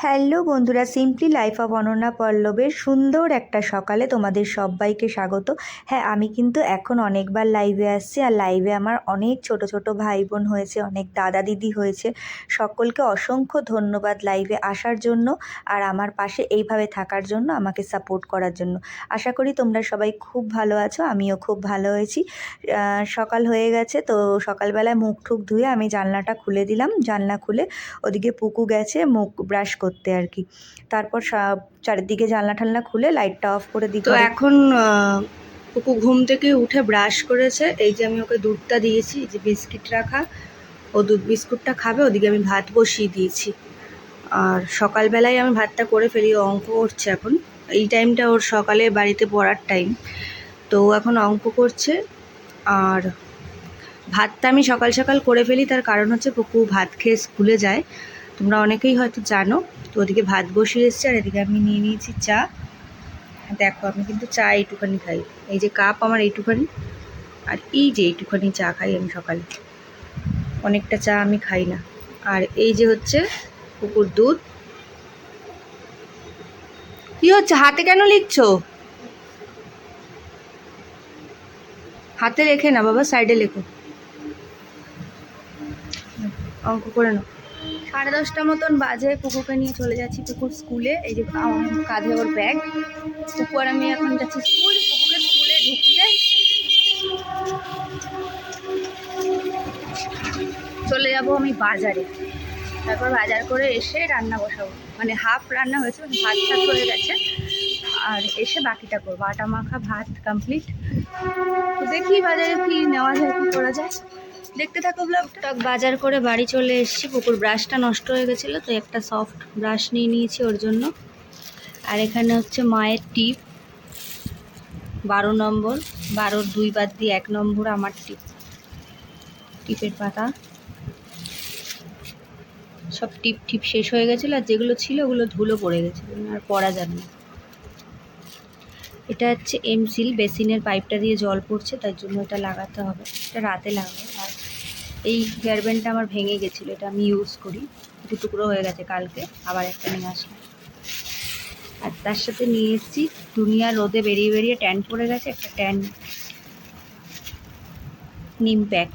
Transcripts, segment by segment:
Hello বন্ধুরা, simply life of Ananya পল্লবের সুন্দর একটা সকালে তোমাদের সবাইকে স্বাগত। হ্যাঁ, আমি কিন্তু এখন অনেকবার লাইভে আসছি, আর লাইভে আমার অনেক ছোট ছোট ভাই বোন হয়েছে, অনেক দাদা দিদি হয়েছে। সকলকে অসংখ্য ধন্যবাদ লাইভে আসার জন্য, আর আমার পাশে এইভাবে থাকার জন্য, আমাকে সাপোর্ট করার জন্য। আশা করি তোমরা সবাই খুব ভালো আছো, আমিও খুব ভালো হয়েছি। সকাল হয়ে গেছে, তো সকালবেলায় মুখ টুক ধুয়ে আমি জানলাটা খুলে দিলাম। জানলা খুলে ওদিকে পুকু গেছে মুখ ব্রাশ করতে আর কি। তারপর চারিদিকে জানলা ঠালনা খুলে লাইটটা অফ করে দিই। তো এখন পুকু ঘুম থেকে উঠে ব্রাশ করেছে। এই যে আমি ওকে দুধটা দিয়েছি, এই যে বিস্কিট রাখা, ও দুধ বিস্কুটটা খাবে। ওদিকে আমি ভাত বসিয়ে দিয়েছি। আর সকালবেলায় আমি ভাতটা করে ফেলি। অঙ্ক করছে এখন, এই টাইমটা ওর সকালে বাড়িতে পড়ার টাইম, তো ও এখন অঙ্ক করছে। আর ভাতটা আমি সকাল সকাল করে ফেলি, তার কারণ হচ্ছে পুকু ভাত খেয়ে স্কুলে যায়, তোমরা অনেকেই হয়তো জানো। তো ওদিকে ভাত বসিয়ে এসছে, আর এদিকে আমি নিয়ে নিয়েছি চা। দেখো, আমি কিন্তু চা এইটুখানি খাই, এই যে কাপ আমার এইটুখানি, আর এই যে এইটুখানি চা খাই আমি সকালে, অনেকটা চা আমি খাই না। আর এই যে হচ্ছে কুকুর দুধ। কি হচ্ছে, হাতে কেন লিখছো? হাতে লেখে না বাবা, সাইডে লেখো, অঙ্ক করে নাও। 10:30 মতন বাজে, কুকুরকে নিয়ে চলে যাচ্ছি কুকুর স্কুলে। এই যে আমার কাঁধে ওর ব্যাগ। কুকুর আমি এখন যাচ্ছি স্কুল। কুকুরকে স্কুলে ঢুকিয়ে চলে যাব আমি বাজারে। তারপর বাজার করে এসে রান্না বসাবো, মানে হাফ রান্না হয়েছে, ভাত টাত হয়ে গেছে, আর এসে বাকিটা করবো। আটা মাখা ভাত কমপ্লিট। তো দেখি বাজারে কি নেওয়া যায়, কি করা যায়, দেখতে থাকো ব্লগটা। বাজার করে বাড়ি চলে এসেছি। পুকুর ব্রাশটা নষ্ট হয়ে গেছিলো, তো একটা সফট ব্রাশ নিয়ে নিয়েছি ওর জন্য। আর এখানে হচ্ছে মায়ের টিপ, 12 নম্বর, 12-র 2 বাদ দিয়ে 1 নম্বর আমার টিপ, টিপের পাতা। সব টিপ টিপ শেষ হয়ে গেছিলো, আর যেগুলো ছিল ওগুলো ধুলো পড়ে গেছিলো, আর পরা যাবে না। এটা হচ্ছে এমসিল, বেসিনের পাইপটা দিয়ে জল পড়ছে, তাই জন্য এটা লাগাতে হবে, এটা রাতে লাগাবো। আর এই হেয়ার ব্যান্ডটা আমার ভেঙে গেছিলো, এটা আমি ইউজ করি, একটু টুকরো হয়ে গেছে, কালকে আবার একটা নিয়ে আসলাম। আর তার সাথে নিয়ে এসেছি, দুনিয়া রোদে বেরিয়ে বেরিয়ে ট্যান পড়ে গেছে, একটা ট্যান নিম প্যাক,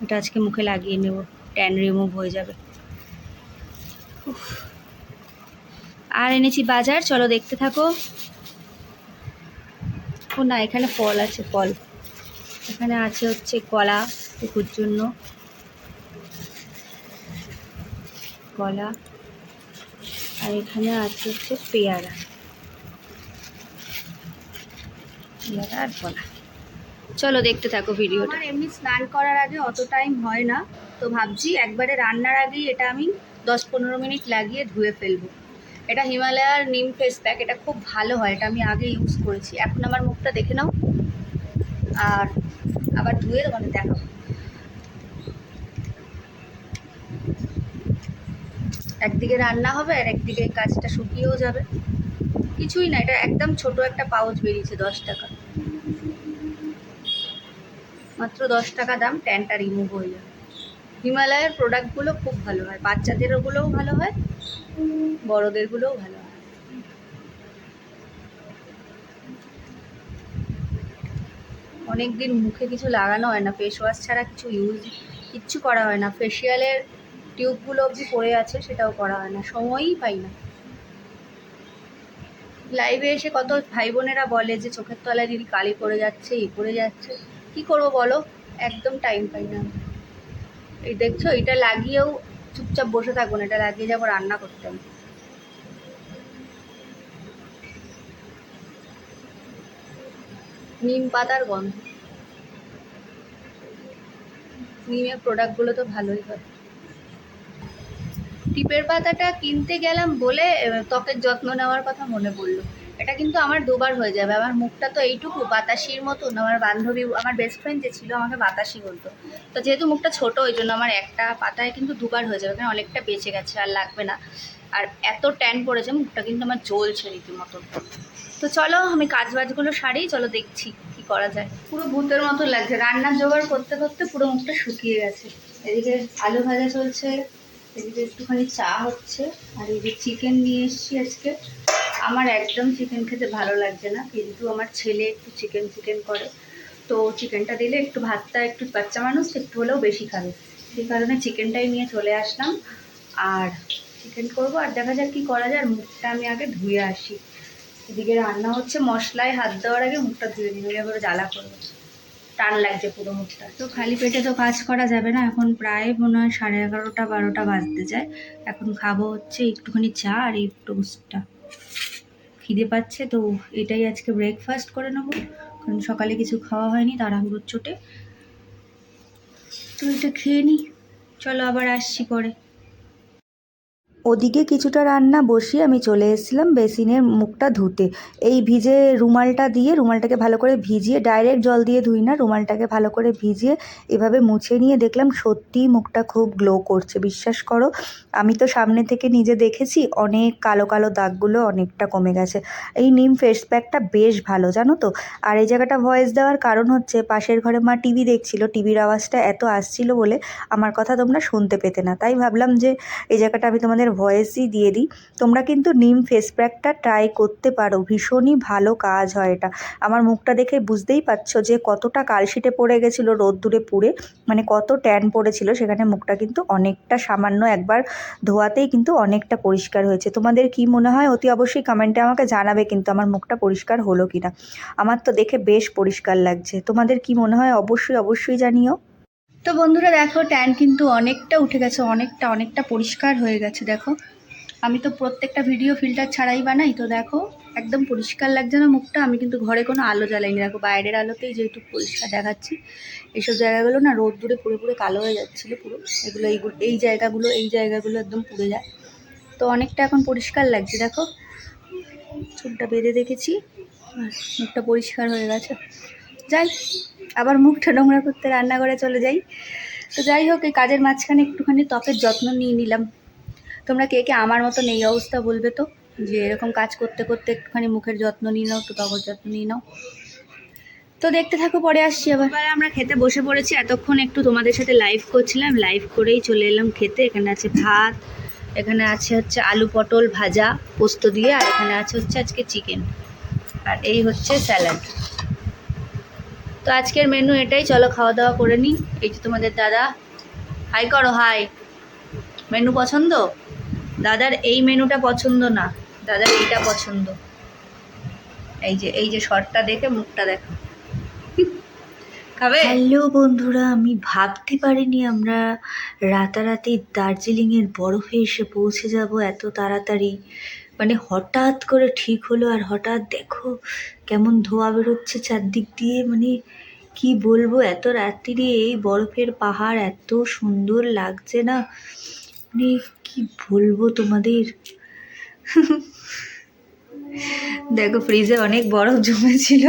এটা আজকে মুখে লাগিয়ে নেব, ট্যান রিমুভ হয়ে যাবে। আর এনেছি বাজার, চলো দেখতে থাকো। ও না, এখানে ফল আছে, ফল এখানে আছে হচ্ছে কলা, কুকুর জন্য কলা, আর এখানে আছে হচ্ছে পেয়ারা, আর কলা। চলো দেখতে থাকো ভিডিওটা। আমার এমনি স্নান করার আগে অত টাইম হয় না, তো ভাবছি একবারে রান্নার আগেই এটা আমি 10-15 মিনিট লাগিয়ে ধুয়ে ফেলবো। এটা হিমালয়ার নিম ফেস প্যাক, এটা খুব ভালো হয়, এটা আমি আগে ইউজ করেছি। এখন আমার মুখটা দেখে নাও, আর আবার ধুয়ে তোমাদের দেখাবো। একদিকে রান্না হবে, আর একদিকে কাজটা শুকিয়েও যাবে। কিছুই না, এটা একদম ছোট একটা পাউচ বেরিয়েছে, 10 টাকা, মাত্র 10 টাকা দাম, ট্যানটা রিমুভ হয়ে যাবে। হিমালয়ের প্রোডাক্টগুলো খুব ভালো হয়, বাচ্চাদেরগুলোও ভালো হয়, বড়োদেরগুলোও ভালো হয়। অনেক দিন মুখে কিছু লাগানো হয় না, ফেস ওয়াশ ছাড়া কিচ্ছু করা হয় না। ফেসিয়ালের টিউবগুলো অবধি পড়ে আছে, সেটাও করা হয় না, সময়ই পাই না। লাইভে এসে কত ভাই বোনেরা বলে যে চোখের তলায় দিদি কালি পড়ে যাচ্ছে, ই পড়ে যাচ্ছে, কি করবো বলো, একদম টাইম পাই না। এই দেখছো, এটা লাগিয়েও চুপচাপ বসে থাকবো না, এটা লাগিয়ে যাবো রান্না করতে আমি। নিম পাতার গন্ধ, নিমের প্রোডাক্টগুলো তো ভালোই হয়। টিপের পাতাটা কিনতে গেলাম বলে ত্বকের যত্ন নেওয়ার কথা মনে পড়লো। এটা কিন্তু আমার 2বার হয়ে যাবে। আমার মুখটা তো এইটুকু বাতাসির মতন, আমার বান্ধবী, আমার বেস্ট ফ্রেন্ড যে ছিল, আমাকে বাতাসি বলতো। তো যেহেতু মুখটা ছোট, ওই জন্য আমার একটা পাতায় কিন্তু 2বার হয়ে যাবে, কারণ অনেকটা বেঁচে গেছে, আর লাগবে না। আর এত ট্যান পড়েছে, মুখটা কিন্তু আমার জ্বলছে রীতিমতন। তো চলো আমি কাজবাজগুলো সারি, চলো দেখছি কি করা যায়। পুরো ভূতের মতো লাগছে, রান্নার জোগাড় করতে করতে পুরো মুখটা শুকিয়ে গেছে। এদিকে আলু ভাজা চলছে, এদিকে একটুখানি চা হচ্ছে, আর এই যে চিকেন নিয়ে এসেছি আজকে। আমার একদম চিকেন খেতে ভালো লাগছে না, কিন্তু আমার ছেলে একটু চিকেন চিকেন করে, তো চিকেনটা দিলে একটু ভাতটা, একটু বাচ্চা মানুষ একটু হলেও বেশি খাবে, সেই কারণে চিকেনটাই নিয়ে চলে আসলাম। আর চিকেন করবো, আর দেখা যাক কী করা যায়। আর মুখটা আমি আগে ধুয়ে আসি। এদিকে রান্না হচ্ছে, মশলায় হাত দেওয়ার আগে মুখটা ধুয়ে নিই, এভাবে জ্বালা করবো, টান লাগছে পুরো মুখটা। তো খালি পেটে তো কাজ করা যাবে না, এখন প্রায় মনে হয় 11:30 12টা বাজতে যায়। এখন খাবো হচ্ছে একটুখানি চা আর এই টোস্টটা, খিদে পাচ্ছে তো এটাই আজকে ব্রেকফাস্ট করে নেবো, কারণ সকালে কিছু খাওয়া হয়নি তাড়াহুড়োর চোটে। তো এটা খেয়ে নিই, চলো আবার আসছি পরে। ওদিকে কিছুটা রান্না বসিয়ে আমি চলে এসেছিলাম বেসিনের মুখটা ধুতে। এই ভিজে রুমালটা দিয়ে, রুমালটাকে ভালো করে ভিজিয়ে, ডাইরেক্ট জল দিয়ে ধুই না, রুমালটাকে ভালো করে ভিজিয়ে এভাবে মুছে নিয়ে দেখলাম সত্যিই মুখটা খুব গ্লো করছে। বিশ্বাস করো, আমি তো সামনে থেকে নিজে দেখেছি, অনেক কালো কালো দাগগুলো অনেকটা কমে গেছে। এই নিম ফেস প্যাকটা বেশ ভালো, জানো তো। আর এই জায়গাটা ভয়েস দেওয়ার কারণ হচ্ছে, পাশের ঘরে মা টিভি দেখছিল, টিভির আওয়াজটা এত আসছিল বলে আমার কথা তোমরা শুনতে পেতে না, তাই ভাবলাম যে এই জায়গাটা আমি তোমাদের ভয়েসই দিয়ে দিই। তোমরা কিন্তু নিম ফেস প্যাকটা ট্রাই করতে পারো, ভীষণই ভালো কাজ হয় এটা। আমার মুখটা দেখে বুঝতেই পারছো যে কতটা কালশিটে পড়ে গেছিলো রোদ্দুরে পুড়ে, মানে কত ট্যান পড়েছিল সেখানে। মুখটা কিন্তু অনেকটা, সামান্য একবার ধোয়াতেই কিন্তু অনেকটা পরিষ্কার হয়েছে। তোমাদের কি মনে হয় অতি অবশ্যই কমেন্টে আমাকে জানাবে কিন্তু আমার মুখটা পরিষ্কার হলো কিনা। আমার তো দেখে বেশ পরিষ্কার লাগছে, তোমাদের কি মনে হয় অবশ্যই অবশ্যই জানিও। তো বন্ধুরা দেখো, ট্যান কিন্তু অনেকটা উঠে গেছে, অনেকটা অনেকটা পরিষ্কার হয়ে গেছে। দেখো, আমি তো প্রত্যেকটা ভিডিও ফিল্টার ছাড়াই বানাই, তো দেখো একদম পরিষ্কার লাগছে না মুখটা। আমি কিন্তু ঘরে কোনো আলো জ্বালাইনি, দেখো বাইরের আলোতেই যেহেতু পরিষ্কার দেখাচ্ছি। এইসব জায়গাগুলো না রোদ্দুরে পুরো পুরো কালো হয়ে যাচ্ছিলো পুরো, এইগুলো এই জায়গাগুলো একদম পুড়ে যায়। তো অনেকটা এখন পরিষ্কার লাগছে। দেখো, চুলটা বেঁধে দেখেছি, মুখটা পরিষ্কার হয়ে গেছে। যাই, আবার মুখটা নোংরা করতে রান্নাঘরে চলে যাই। তো যাই হোক, এই কাজের মাঝখানে একটুখানি ত্বকের যত্ন নিয়ে নিলাম। তোমরা কে কে আমার মতন এই অবস্থা বলবে তো, যে এরকম কাজ করতে করতে একটুখানি মুখের যত্ন নিয়ে নাও, একটু ত্বকের যত্ন নিয়ে নাও। তো দেখতে থাকো, পরে আসছি আবার। আমরা খেতে বসে পড়েছি, এতক্ষণ একটু তোমাদের সাথে লাইভ করছিলাম, লাইভ করেই চলে এলাম খেতে। এখানে আছে ভাত, এখানে আছে হচ্ছে আলু পটল ভাজা পোস্ত দিয়ে, আর এখানে আছে হচ্ছে আজকে চিকেন, আর এই হচ্ছে স্যালাড। তো আজকের মেনু এটাই, চলো খাওয়া দাওয়া করে নিই। এই যে তোমাদের দাদা, হাই করো, হাই। মেনু পছন্দ? দাদার এই মেনুটা পছন্দ না, দাদার এইটা পছন্দ। এই যে শর্টটা দেখে মুখটা দেখো, খাবে? হ্যালো বন্ধুরা, আমি ভাবতে পারিনি আমরা রাতারাতি দার্জিলিংয়ের বরফে এসে পৌঁছে যাব এত তাড়াতাড়ি। মানে হঠাৎ করে ঠিক হলো, আর হঠাৎ দেখো কেমন ধোঁয়া বেরোচ্ছে চারদিক দিয়ে। মানে কি বলবো, এত রাত্রিরে এই বরফের পাহাড় এত সুন্দর লাগছে না, মানে কি বলবো তোমাদের। দেখো ফ্রিজে অনেক বরফ জমেছিল,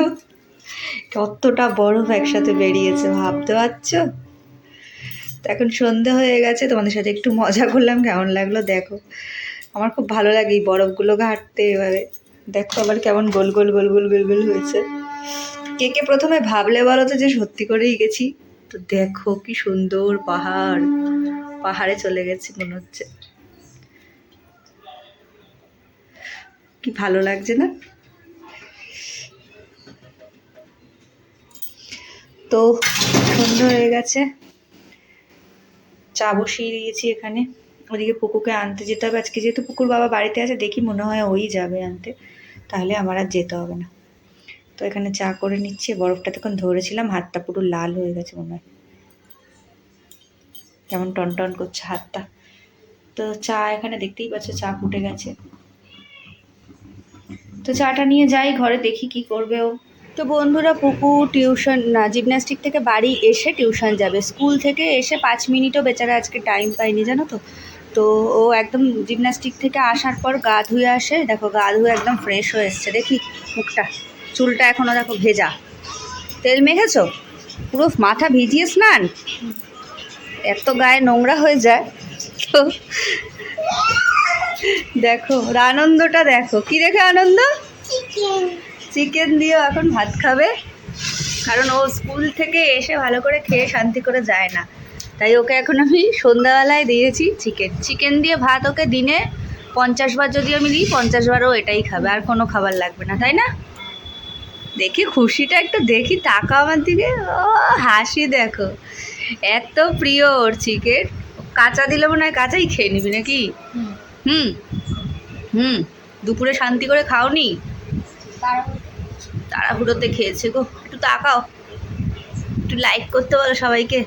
কতটা বরফ একসাথে বেরিয়েছে ভাবতে পারছো। তো এখন সন্ধে হয়ে গেছে, তোমাদের সাথে একটু মজা করলাম, কেমন লাগলো দেখো। আমার খুব ভালো লাগে এই বরফগুলো ঘাঁটতে এভাবে। দেখো আবার কেমন গোল গোল গোল গোল গোল গোল হয়েছে। কে কে প্রথমে ভাবলে বলো তো যে সত্যি করেই গেছি? তো দেখো কি সুন্দর পাহাড়, পাহাড়ে চলে গেছি মনে হচ্ছে, কি ভালো লাগছে না? তো সন্ধ্যা হয়ে গেছে, চা বসিয়ে দিয়েছি এখানে। ওদিকে পুকুকে আনতে যেতে হবে আজকে, যেহেতু পুকুর বাবা বাড়িতে আছে, দেখি মনে হয় ওই যাবে আনতে, তাহলে আমার আর যেতে হবে না। তো এখানে চা করে নিচ্ছি, বরফটা তখন ধরেছিলাম, হাতটা পুরো লাল হয়ে গেছে মনে হয়, কেমন টন টন করছে হাতটা। তো চা এখানে দেখতেই পাচ্ছ, চা ফুটে গেছে। তো চাটা নিয়ে যাই ঘরে, দেখি কি করবে ও। তো বন্ধুরা, পুকু টিউশন না, জিমন্যাস্টিক থেকে বাড়ি এসে টিউশন যাবে। স্কুল থেকে এসে 5 মিনিটও বেচারা আজকে টাইম পাইনি, জানো তো। তো ও একদম জিমন্যাস্টিক থেকে আসার পর গা ধুয়ে আসে, দেখো গা ধুয়ে একদম ফ্রেশ হয়ে এসছে। দেখি মুখটা, চুলটা এখনও দেখো ভেজা, তেল মেখেছো, পুরো মাথা ভিজিয়ে স্নান, এত গায়ে নোংরা হয়ে যায়। তো দেখো ওর আনন্দটা দেখো, কি দেখে আনন্দ, চিকেন দিয়েও এখন ভাত খাবে, কারণ ও স্কুল থেকে এসে ভালো করে খেয়ে শান্তি করে যায় না, তাই ওকে এখন আমি সন্ধ্যাবেলায় দিয়েছি চিকেন দিয়ে ভাত। ওকে দিনে 50 বার যদি আমি দিই 50 বারও এটাই খাবে, আর কোনো খাবার লাগবে না, তাই না? দেখি খুশিটা একটু দেখি, তাকা আমার দিকে, ও হাসি দেখো, এত প্রিয় ওর চিকেন। কাঁচা দিলে মনে হয় কাঁচাই খেয়ে নিবি নাকি? হুম হুম। দুপুরে শান্তি করে খাওনি? তাড়াহুড়োতে খেয়েছে গো। একটু তাকাও, একটু লাইক করতে বলো সবাইকে।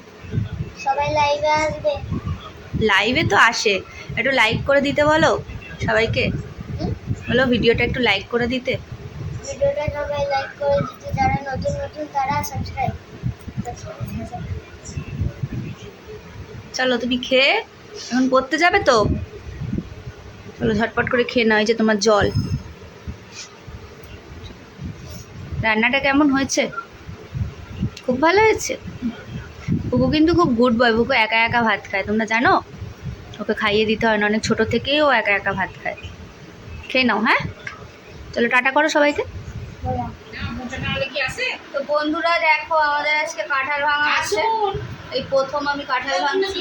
সবাই লাইভে আসবে। লাইভে তো আসে, একটু লাইক করে দিতে বলো সবাইকে। বলো ভিডিওটা একটু লাইক করে দিতে। ভিডিওটা সবাই লাইক করে দিতে, যারা নতুন নতুন তারা সাবস্ক্রাইব। চলো তুমি খেয়ে এখন পড়তে যাবে তো, চলো ঝটপট করে খেয়ে নাও। এই যে তোমার জল। রান্নাটা কেমন হয়েছে? খুব ভালো হয়েছে। বুবু কিন্তু খুব গুড বয়। বুবু একা একা ভাত খায়, তোমরা জানো? ওকে খাইয়ে দিতে হয় না, অনেক ছোটো থেকেই ও একা একা ভাত খায়। খেয়ে নাও, হ্যাঁ? চলো টাটা করো সবাইকে। তো বন্ধুরা দেখো, আমাদের আজকে কাঁঠাল ভাঙা আছে। এই প্রথম আমি কাঁঠাল ভাঙছি।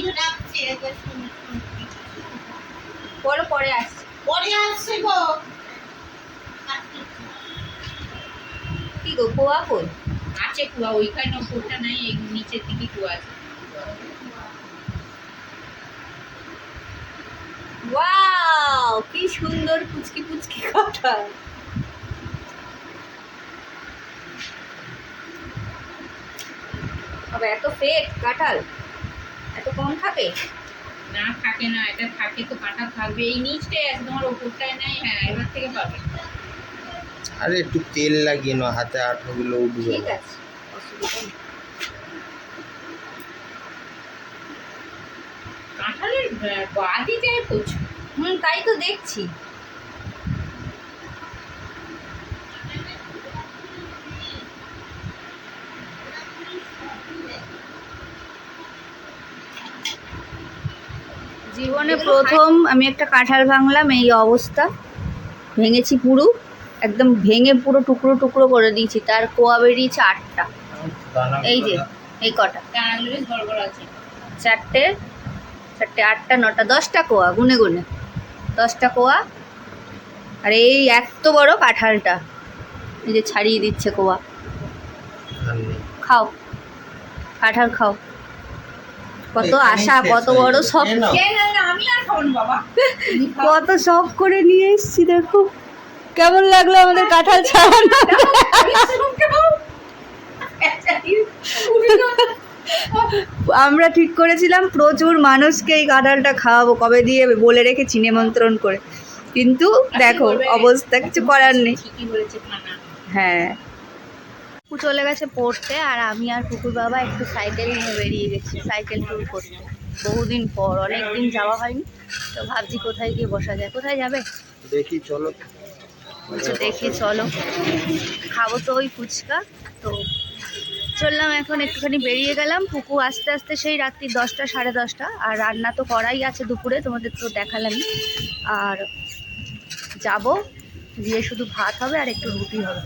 পরে পরে আসছি কি গো, কুয়া কই? আছে কুয়া, ওইখানে ওপরটা নাই, এই নিচের দিকে কুয়া আছে। ওয়াও, কি সুন্দর পুচকি পুচকি কাঁঠাল। তবে এত ফেট কাঁঠাল, এত কম থাকে? না থাকে না, এটা থাকে তো কাঁটা থাকবে। এই নিচটাই আছে, তোমার ওপরটায় নাই। হ্যাঁ, এবার থেকে পাবে। আরে একটু তেল লাগিয়ে নাও, হাতে আঠাগুলো উঠবে ঠিক না। আছে, অসুবিধা নেই। কাঁঠালের বাদি যায় প্রচুর। তাই তো দেখছি। জীবনে প্রথম আমি একটা কাঁঠাল ভাঙলাম, এই অবস্থা। ভেঙেছি পুরো, একদম ভেঙে পুরো টুকরো টুকরো করে দিয়েছি। তার কোয়া বেরিয়েছে 8টা। এই যে এই কটা, দানাগুলো বেশ বড় বড় আছে। 4টে 4টে 8টা 9টা 10টা কোয়া, গুনে গুনে 10টা কোয়া। আর এই এত বড় কাঁঠালটা, এই যে ছাড়িয়ে দিচ্ছে কোয়া। আর নেই। খাও কাঁঠাল খাও। কত এখানেই আশা, শেষ কত হয়ে বড় যাবে। শখ, খেয়ে নাও। খেয়ে নাও না, আমি আর খাবো না বাবা। কত শখ করে নিয়ে এসেছি। দেখো কেমন লাগলো আমাদের কাঁঠাল ছাড়ানো। আমরা ঠিক করেছিলাম প্রচুর মানুষকে এই কাঁঠালটা খাওয়াবো, কবে দিয়ে বলে রেখেছি নিমন্ত্রণ করে, কিন্তু দেখো অবস্থা, কিছু করার নেই। ঠিকই বলেছে খানা। হ্যাঁ, পুকু চলে গেছে পড়তে, আর আমি আর পুকুর বাবা একটু সাইকেল নিয়ে বেরিয়ে গেছি, সাইকেল ট্যুর করতে। বহুদিন পর, অনেক দিন যাওয়া হয়নি, তো ভাবছি কোথায় গিয়ে বসা যায়। কোথায় যাবে? দেখি চলো। বলছে দেখি চলো, খাবো তো ওই ফুচকা। তো চললাম, এখন একটুখানি বেরিয়ে গেলাম। পুকু আস্তে আস্তে সেই রাত্রি 10টা 10:30, আর রান্না তো করাই আছে দুপুরে, তোমাদের তো দেখালামই। আর যাব গিয়ে শুধু ভাত হবে আর একটু রুটি হবে।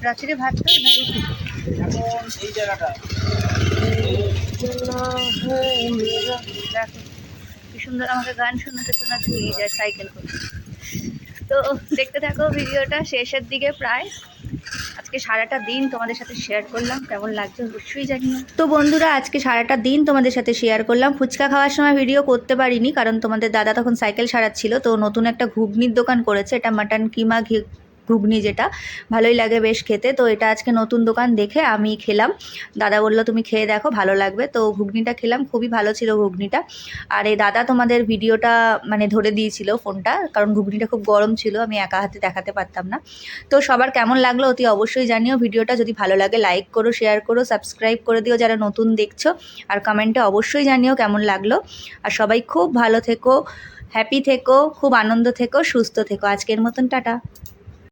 রাত্রিরে ভাত খাবে না রুটি? এই জায়গাটা দেখো কি সুন্দর আমাকে গান শোনাতে শোনাতে নিয়ে যায় সাইকেল করে। তো দেখতে থাকো ভিডিওটা, শেষের দিকে প্রায়। আজকে সারাটা দিন তোমাদের সাথে শেয়ার করলাম, কেমন লাগছে অবশ্যই জানিও। তো বন্ধুরা, আজকে সারাটা দিন তোমাদের সাথে শেয়ার করলাম। ফুচকা খাওয়ার সময় ভিডিও করতে পারিনি, কারণ তোমাদের দাদা তখন সাইকেল সারাচ্ছিল। তো নতুন একটা ঘুগনির দোকান করেছে, এটা মাটন কিমা ঘুগনি, যেটা ভালোই লাগে বেশ খেতে। তো এটা আজকে নতুন দোকান দেখে আমি খেলাম। দাদা বললো তুমি খেয়ে দেখো, ভালো লাগবে। তো ঘুগনিটা খেলাম, খুবই ভালো ছিল ঘুগনিটা। আর এই দাদা তোমাদের ভিডিওটা মানে ধরে দিয়েছিল ফোনটা, কারণ ঘুগনিটা খুব গরম ছিল, আমি একা হাতে দেখাতে পারতাম না। তো সবার কেমন লাগলো অতি অবশ্যই জানিও। ভিডিওটা যদি ভালো লাগে লাইক করো, শেয়ার করো, সাবস্ক্রাইব করে দিও যারা নতুন দেখছো। আর কমেন্টে অবশ্যই জানিও কেমন লাগলো। আর সবাই খুব ভালো থেকো, হ্যাপি থেকো, খুব আনন্দ থেকো, সুস্থ থেকো। আজকের মতন টাটা।